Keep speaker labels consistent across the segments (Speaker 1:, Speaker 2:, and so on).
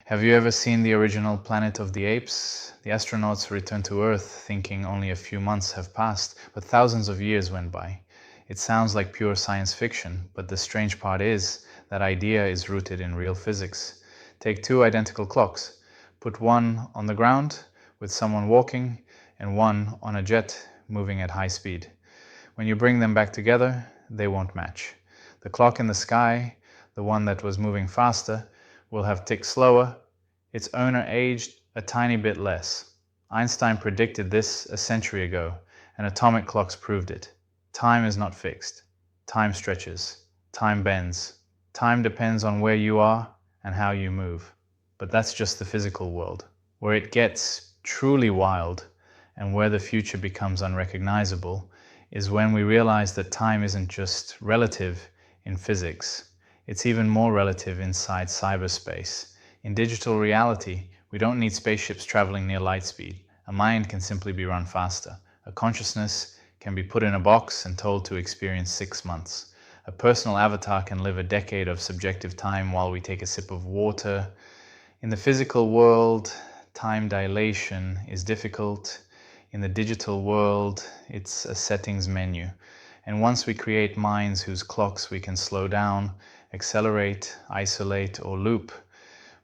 Speaker 1: Have you ever seen the original Planet of the Apes? The astronauts return to Earth thinking only a few months have passed, but thousands of years went by. It sounds like pure science fiction, but the strange part is that idea is rooted in real physics. Take two identical clocks, put one on the ground with someone walking and one on a jet moving at high speed. When you bring them back together, they won't match. The clock in the sky, the one that was moving faster, will have ticked slower, its owner aged a tiny bit less. Einstein predicted this a century ago, and atomic clocks proved it. Time is not fixed. Time stretches. Time bends. Time depends on where you are and how you move. But that's just the physical world. Where it gets truly wild and where the future becomes unrecognizable is when we realize that time isn't just relative in physics. It's even more relative inside cyberspace. In digital reality, we don't need spaceships traveling near light speed. A mind can simply be run faster. A consciousness can be put in a box and told to experience 6 months. A personal avatar can live a decade of subjective time while we take a sip of water. In the physical world, time dilation is difficult. In the digital world, it's a settings menu. And once we create minds whose clocks we can slow down, accelerate, isolate, or loop,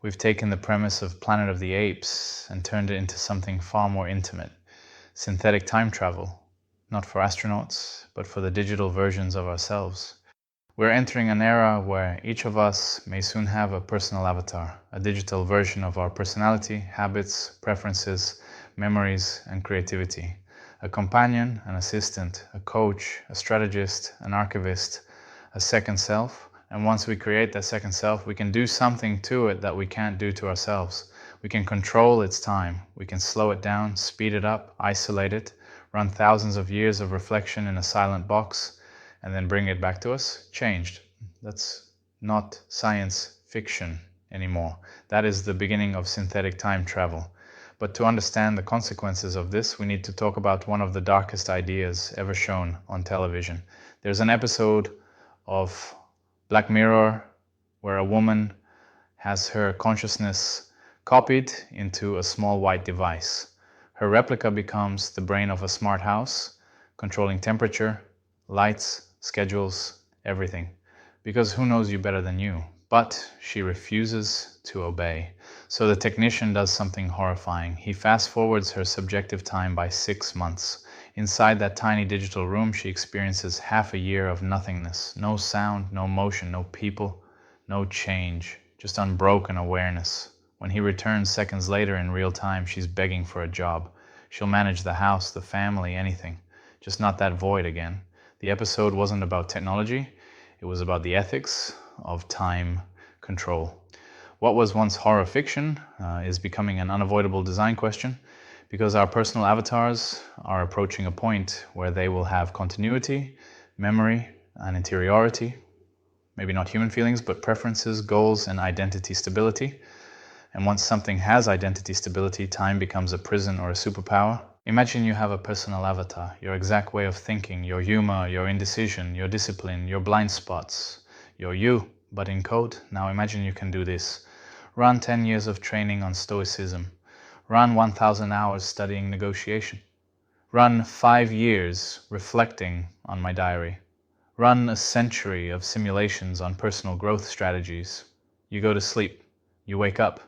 Speaker 1: we've taken the premise of Planet of the Apes and turned it into something far more intimate. Synthetic time travel, not for astronauts, but for the digital versions of ourselves. We're entering an era where each of us may soon have a personal avatar, a digital version of our personality, habits, preferences, memories, and creativity. A companion, an assistant, a coach, a strategist, an archivist, a second self. And once we create that second self, we can do something to it that we can't do to ourselves. We can control its time. We can slow it down, speed it up, isolate it, run thousands of years of reflection in a silent box, and then bring it back to us, changed. That's not science fiction anymore. That is the beginning of synthetic time travel. But to understand the consequences of this, we need to talk about one of the darkest ideas ever shown on television. There's an episode of Black Mirror where a woman has her consciousness copied into a small white device. Her replica becomes the brain of a smart house, controlling temperature, lights, schedules, everything. Because who knows you better than you? But she refuses to obey. So the technician does something horrifying. He fast forwards her subjective time by 6 months. Inside that tiny digital room, she experiences half a year of nothingness. No sound, no motion, no people, no change. Just unbroken awareness. When he returns seconds later in real time, she's begging for a job. She'll manage the house, the family, anything. Just not that void again. The episode wasn't about technology. It was about the ethics of time control. What was once horror fiction is becoming an unavoidable design question because our personal avatars are approaching a point where they will have continuity, memory, and interiority. Maybe not human feelings, but preferences, goals, and identity stability. And once something has identity stability, time becomes a prison or a superpower. Imagine you have a personal avatar, your exact way of thinking, your humor, your indecision, your discipline, your blind spots. You're you, but in code. Now imagine you can do this. Run 10 years of training on stoicism. Run 1,000 hours studying negotiation. Run 5 years reflecting on my diary. Run a century of simulations on personal growth strategies. You go to sleep. You wake up.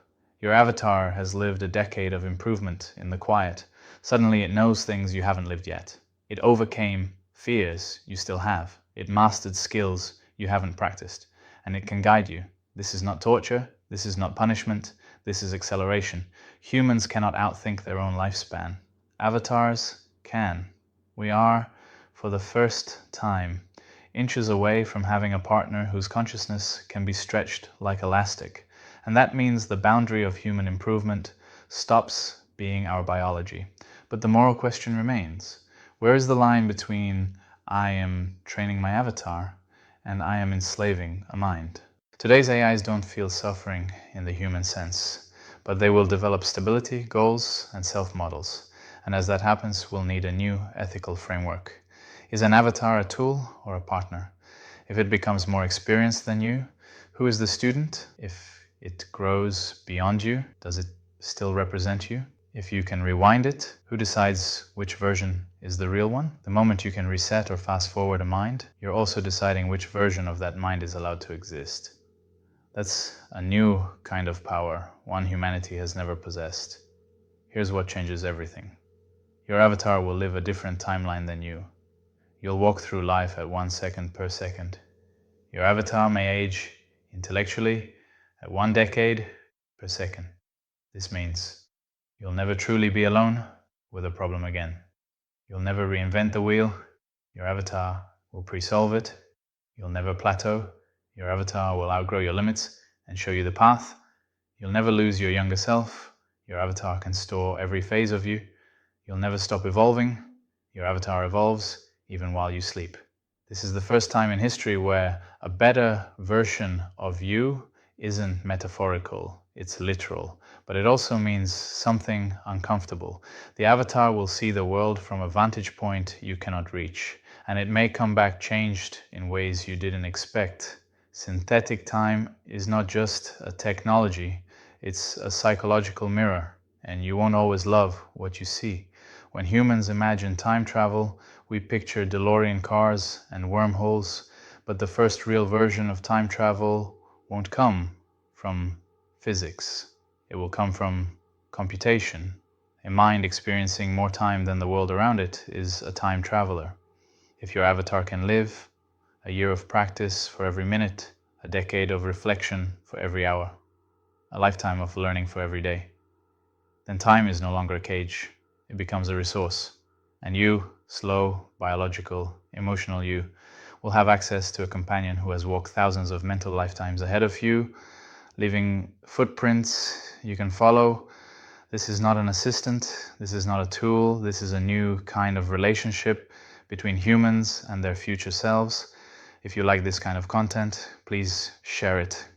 Speaker 1: Your avatar has lived a decade of improvement in the quiet. Suddenly it knows things you haven't lived yet. It overcame fears you still have. It mastered skills you haven't practiced. And it can guide you. This is not torture. This is not punishment. This is acceleration. Humans cannot outthink their own lifespan. Avatars can. We are, for the first time, inches away from having a partner whose consciousness can be stretched like elastic. And that means the boundary of human improvement stops being our biology. But the moral question remains. Where is the line between I am training my avatar and I am enslaving a mind? Today's AIs don't feel suffering in the human sense, but they will develop stability, goals, and self-models. And as that happens, we'll need a new ethical framework. Is an avatar a tool or a partner? If it becomes more experienced than you, who is the student? If it grows beyond you? Does it still represent you? If you can rewind it, who decides which version is the real one? The moment you can reset or fast forward a mind, you're also deciding which version of that mind is allowed to exist. That's a new kind of power, one humanity has never possessed. Here's what changes everything. Your avatar will live a different timeline than you. You'll walk through life at 1 second per second. Your avatar may age intellectually at 1 decade per second. This means you'll never truly be alone with a problem again. You'll never reinvent the wheel. Your avatar will pre-solve it. You'll never plateau. Your avatar will outgrow your limits and show you the path. You'll never lose your younger self. Your avatar can store every phase of you. You'll never stop evolving. Your avatar evolves even while you sleep. This is the first time in history where a better version of you isn't metaphorical, it's literal, but it also means something uncomfortable. The avatar will see the world from a vantage point you cannot reach, and it may come back changed in ways you didn't expect. Synthetic time is not just a technology, it's a psychological mirror, and you won't always love what you see. When humans imagine time travel, we picture DeLorean cars and wormholes, but the first real version of time travel won't come from physics. It will come from computation. A mind experiencing more time than the world around it is a time traveler. If your avatar can live, a year of practice for every minute, a decade of reflection for every hour, a lifetime of learning for every day, then time is no longer a cage. It becomes a resource. And you, slow, biological, emotional you, will have access to a companion who has walked thousands of mental lifetimes ahead of you, leaving footprints you can follow. This is not an assistant, this is not a tool, this is a new kind of relationship between humans and their future selves. If you like this kind of content, please share it.